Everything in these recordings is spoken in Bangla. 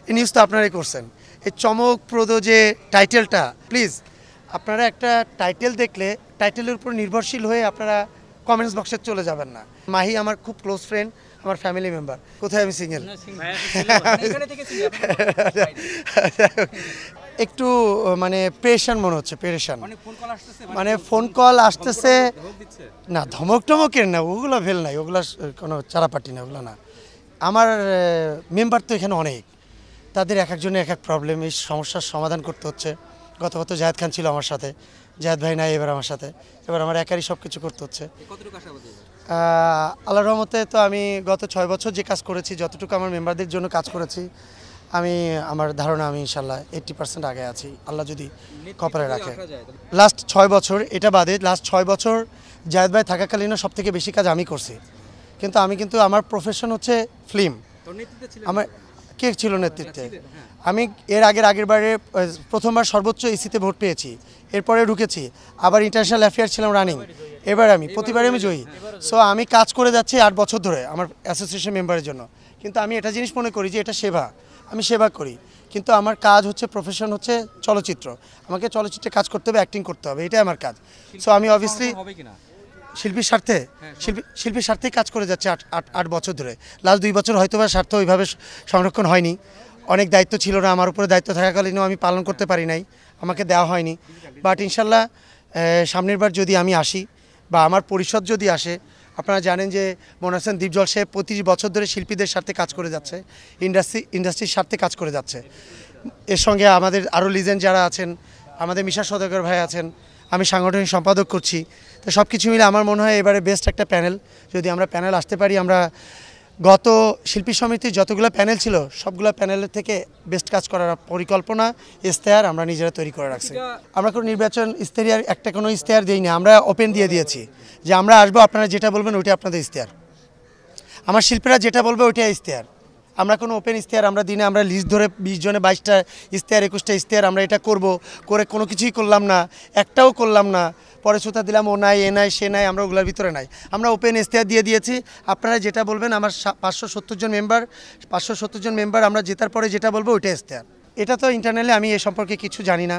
এই নিউজ তো আপনারাই করছেন। এই চমকপ্রদ যে টাইটেলটা, প্লিজ আপনারা একটা টাইটেল দেখলে টাইটেলের উপর নির্ভরশীল হয়ে আপনারা কমেন্টস বক্সে চলে যাবেন না। মাহি আমার খুব ক্লোজ ফ্রেন্ড, আমার ফ্যামিলি মেম্বার। কোথায় আমি সিঙ্গেল? একটু মানে প্রেশান মনে হচ্ছে, প্রেশান মানে ফোন কল আসতেছে না, ধমক টমকের না, ওগুলো ভেল নাই, ওগুলো কোনো চারাপাটি না, ওগুলো না। আমার মেম্বার তো এখানে অনেক, তাদের এক একজনের এক এক প্রবলেম, এই সমস্যার সমাধান করতে হচ্ছে। গত জাহেদ খান ছিল আমার সাথে, জাহেদ ভাই নাই এবার আমার সাথে, এবার আমার একারই সব কিছু করতে হচ্ছে। আল্লাহর রহমতে তো আমি গত 6 বছর যে কাজ করেছি, যতটুকু আমার মেম্বারদের জন্য কাজ করেছি, আমার ধারণা আমি ইনশাল্লাহ 80% আগে আছি, আল্লাহ যদি কপালে রাখে। লাস্ট 6 বছর, এটা বাদে লাস্ট 6 বছর জাহেদ ভাই থাকাকালীনও সব থেকে বেশি কাজ আমি করছি। কিন্তু আমার প্রফেশন হচ্ছে ফিল্ম। আমার কে ছিল নেতৃত্বে? আমি আগের বারে প্রথমবার সর্বোচ্চ ইসিতে ভোট পেয়েছি, এরপরে ঢুকেছি, আবার ইন্টারন্যাশনাল অ্যাফেয়ার ছিলাম রানিং, এবার আমি প্রতিবারে আমি জয়ী। সো আমি কাজ করে যাচ্ছি 8 বছর ধরে আমার অ্যাসোসিয়েশন মেম্বারের জন্য। কিন্তু আমি এটা জিনিস মনে করি যে এটা সেবা, আমি সেবা করি, কিন্তু আমার কাজ হচ্ছে, প্রফেশন হচ্ছে চলচ্চিত্র। আমাকে চলচ্চিত্রে কাজ করতে হবে, অ্যাক্টিং করতে হবে, এটাই আমার কাজ। সো আমি অবভিয়াসলি শিল্পীর স্বার্থে শিল্পীর স্বার্থেই কাজ করে যাচ্ছে 8 বছর ধরে। লাস্ট 2 বছর হয়তো বা স্বার্থ ওইভাবে সংরক্ষণ হয়নি, অনেক দায়িত্ব ছিল না আমার উপরে, দায়িত্ব থাকাকালীনও আমি পালন করতে পারি নাই, আমাকে দেওয়া হয়নি। বাট ইনশাল্লাহ সামনের বার যদি আমি আসি বা আমার পরিষদ যদি আসে, আপনারা জানেন যে মনোয়ার হোসেন দীপজল সাহেব 25 বছর ধরে শিল্পীদের স্বার্থে কাজ করে যাচ্ছে, ইন্ডাস্ট্রির স্বার্থে কাজ করে যাচ্ছে। এর সঙ্গে আমাদের আরও লিজেন্ড যারা আছেন, আমাদের মিশা সওদাগর ভাই আছেন, আমি সাংগঠনিক সম্পাদক করছি। তো সব কিছু মিলে আমার মনে হয় এবারে বেস্ট একটা প্যানেল, যদি আমরা প্যানেল আসতে পারি, আমরা গত শিল্পী সমিতির যতগুলো প্যানেল ছিল সবগুলো প্যানেলের থেকে বেস্ট কাজ করার পরিকল্পনা, ইশতেহার আমরা নিজেরা তৈরি করে রাখছি। আমরা কোনো নির্বাচন ইশতেহার, কোনো ইশতেহার দিই না, আমরা ওপেন দিয়ে দিয়েছি যে আমরা আসবো, আপনারা যেটা বলবেন ওইটা আপনাদের ইশতেহার, আমার শিল্পীরা যেটা বলবে ওইটাই ইশতেহার। আমরা কোনো ওপেন ইশতেহার আমরা দিনে, আমরা লিস্ট ধরে 20 জনে 22টা ইশতেহার, 21টা ইশতেহার আমরা এটা করে কোনো কিছুই করলাম না, একটাও করলাম না, পরে সুতা দিলাম ও নাই, এ নাই, সে নাই, আমরা ওগুলোর ভিতরে নাই। আমরা ওপেন ইশতেহার দিয়ে দিয়েছি, আপনারা যেটা বলবেন, আমার 570 জন মেম্বার আমরা জেতার পরে যেটা বলবো ওইটা ইশতেহার। এটা তো ইন্টারনালি আমি এ সম্পর্কে কিছু জানি না।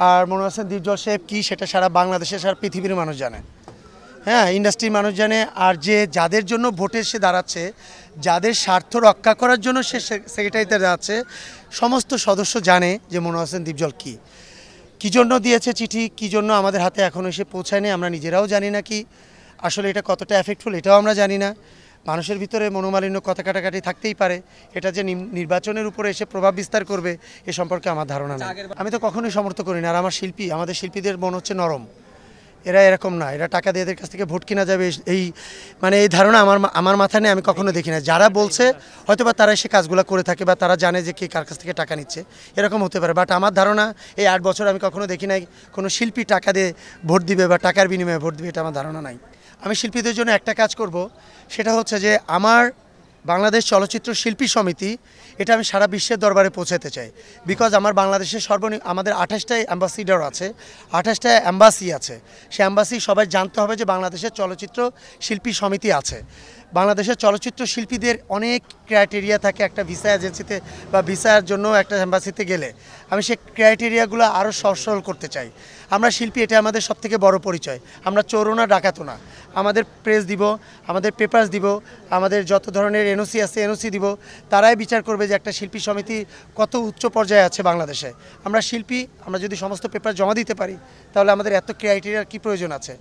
আর মনোয়ার হোসেন দীপজল সাহেব কী সেটা সারা বাংলাদেশের, সারা পৃথিবীর মানুষ জানে, হ্যাঁ, ইন্ডাস্ট্রির মানুষ জানে। আর যাদের জন্য ভোটে সে দাঁড়াচ্ছে, যাদের স্বার্থ রক্ষা করার জন্য সে সেক্রেটারিতে দাঁড়াচ্ছে, সমস্ত সদস্য জানে যে মনোয়ার হোসেন দীপজল কী জন্য দিয়েছে চিঠি, কী জন্য আমাদের হাতে এখনও এসে পৌঁছায়নি, আমরা নিজেরাও জানি না। কি আসলে এটা কতটা এফেক্টফুল এটাও আমরা জানি না। মানুষের ভিতরে মনোমালিন্য, কথা কাটাকাটি থাকতেই পারে, এটা যে নির্বাচনের উপরে এসে প্রভাব বিস্তার করবে এ সম্পর্কে আমার ধারণা নেই। আমি তো কখনোই সমর্থন করি না। আর আমাদের শিল্পীদের মন হচ্ছে নরম, এরা এরকম না, এরা টাকা দিয়ে এদের কাছ থেকে ভোট কিনা যাবে, এই ধারণা আমার মাথায় নেই, আমি কখনো দেখি না। যারা বলছে হয়তো বা তারা সে কাজগুলো করে থাকে, বা তারা জানে যে কে কার কাছ থেকে টাকা নিচ্ছে, এরকম হতে পারে। বাট আমার ধারণা এই 8 বছর আমি কখনো দেখি নাই কোনো শিল্পী টাকা দিয়ে ভোট দিবে বা টাকার বিনিময়ে ভোট দিবে, এটা আমার ধারণা নাই। আমি শিল্পীদের জন্য একটা কাজ করব, সেটা হচ্ছে যে আমার বাংলাদেশ চলচ্চিত্র শিল্পী সমিতি, এটা আমি সারা বিশ্বের দরবারে পৌঁছাতে চাই। বিকজ আমার বাংলাদেশের আমাদের 28টাই অ্যাম্বাসিডার আছে, 28টা অ্যাম্বাসি আছে। সে অ্যাম্বাসি সবাই জানতে হবে যে বাংলাদেশের চলচ্চিত্র শিল্পী সমিতি আছে। বাংলাদেশের চলচ্চিত্র শিল্পীদের অনেক ক্রাইটেরিয়া থাকে একটা ভিসা এজেন্সিতে বা ভিসার জন্য একটা অ্যাম্বাসিতে গেলে। আমি সেই ক্রাইটেরিয়াগুলো আরও সরল করতে চাই। আমরা শিল্পী, এটা আমাদের সবথেকে বড় পরিচয়। আমরা চোরও না, ডাকাতও না। আমাদের প্রেস দিব, আমাদের পেপারস দিব, আমাদের যত ধরনের এনওসি আছে এনওসি দিব। তারাই বিচার করবে যে একটা শিল্পী সমিতি কত উচ্চ পর্যায়ে আছে বাংলাদেশে। আমরা শিল্পী, আমরা যদি সমস্ত পেপার জমা দিতে পারি, তাহলে আমাদের এত ক্রাইটেরিয়ার কী প্রয়োজন আছে?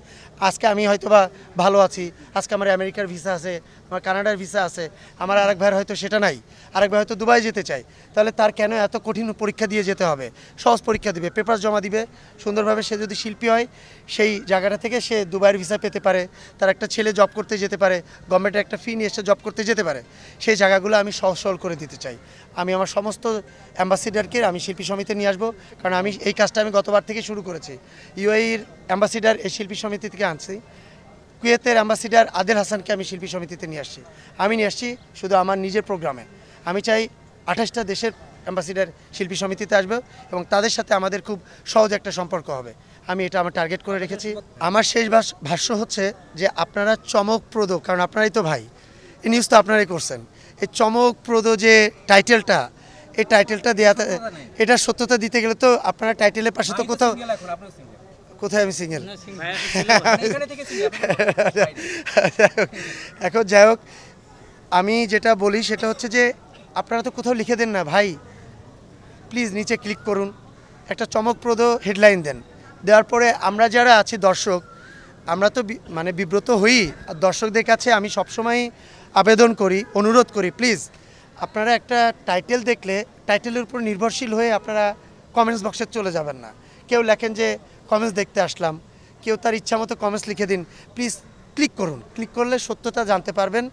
আজকে আমি হয়তোবা ভালো আছি, আজকে আমার আমেরিকার ভিসা আছে, আমার কানাডার ভিসা আছে, আমার আরেক ভাইয়ের হয়তো সেটা নাই, আরেক ভাই হয়তো দুবাই যেতে চায়, তাহলে তার কেন এত কঠিন পরীক্ষা দিয়ে যেতে হবে? সহজ পরীক্ষা দিবে, পেপার জমা দিবে সুন্দরভাবে। সে যদি শিল্পী হয়, সেই জায়গাটা থেকে সে দুবাইয়ের ভিসা পেতে পারে, তার একটা ছেলে জব করতে যেতে পারে, গভর্নমেন্টের একটা ফি নিয়ে এসে জব করতে যেতে পারে। সেই জায়গাগুলো আমি সহজ সরল করে দিতে চাই। আমি আমার সমস্ত অ্যাম্বাসিডারকে আমি শিল্পী সমিতি নিয়ে আসবো, কারণ আমি এই কাজটা আমি গতবার থেকে শুরু করেছি। ইউএইর অ্যাম্বাসিডার এই শিল্পী সমিতি থেকে আনছি, কুয়েতের অ্যাম্বাসিডার আদেল হাসানকে আমি শিল্পী সমিতিতে নিয়ে আসছি। আমি নিয়ে আসছি শুধু আমার নিজের প্রোগ্রামে। আমি চাই 28টা দেশের অ্যাম্বাসিডার শিল্পী সমিতিতে আসবে এবং তাদের সাথে আমাদের খুব সহজ একটা সম্পর্ক হবে। আমি এটা আমার টার্গেট করে রেখেছি। আমার শেষ ভাষ্য হচ্ছে যে আপনারা চমকপ্রদ, কারণ আপনারাই তো ভাই, এই নিউজ তো আপনারাই করছেন, এই চমকপ্রদ যে টাইটেলটা, এই টাইটেলটা দেওয়া, এটা সত্যতা দিতে গেলে তো আপনারা টাইটেলের পাশে তো কোথাও, কোথায় আমি সিঙ্গেল এখন যাই হোক, আমি যেটা বলি সেটা হচ্ছে যে আপনারা তো কোথাও লিখে দেন না ভাই, প্লিজ নিচে ক্লিক করুন, একটা চমকপ্রদ হেডলাইন দেন, দেওয়ার পরে আমরা যারা আছি দর্শক, আমরা তো মানে বিব্রত হই। আর দর্শকদের কাছে আমি সবসময় আবেদন করি, অনুরোধ করি, প্লিজ আপনারা একটা টাইটেল দেখলে টাইটেলের উপর নির্ভরশীল হয়ে আপনারা কমেন্টস বক্সে চলে যাবেন না। কেউ লেখেন যে কমেন্টস দেখতে আসলাম, কেউ তার ইচ্ছা মতো কমেন্টস লিখে দিন, প্লিজ ক্লিক করুন, ক্লিক করলে সত্যতা জানতে পারবেন।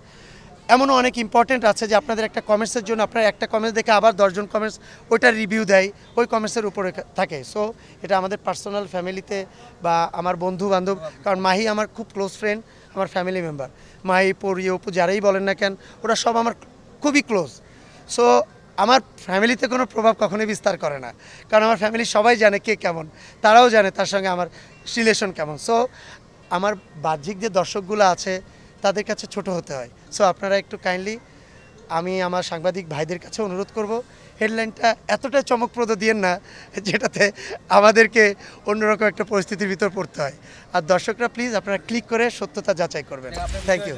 এমনও অনেক ইম্পর্টেন্ট আছে যে আপনাদের একটা কমেন্টসের জন্য আপনার একটা কমেন্টস দেখে আবার 10জন কমেন্টস ওইটার রিভিউ দেয়, ওই কমেন্টসের উপরে থাকে। সো এটা আমাদের পার্সোনাল ফ্যামিলিতে বা আমার বন্ধু বান্ধব, কারণ মাহি আমার খুব ক্লোজ ফ্রেন্ড, আমার ফ্যামিলি মেম্বার, মাহি পরি অপু যারাই বলেন না কেন ওরা সব আমার খুবই ক্লোজ। সো আমার ফ্যামিলিতে কোনো প্রভাব কখনোই বিস্তার করে না, কারণ আমার ফ্যামিলি সবাই জানে কে কেমন, তারাও জানে তার সঙ্গে আমার রিলেশন কেমন। সো আমার বাহ্যিক যে দর্শকগুলো আছে তাদের কাছে ছোট হতে হয়। সো আপনারা একটু কাইন্ডলি, আমি আমার সাংবাদিক ভাইদের কাছে অনুরোধ করব, হেডলাইনটা এতটাই চমকপ্রদ দিয়েন না যেটাতে আমাদেরকে অন্যরকম একটা পরিস্থিতির ভিতর পড়তে হয়। আর দর্শকরা প্লিজ আপনারা ক্লিক করে সত্যতা যাচাই করবেন। Thank you.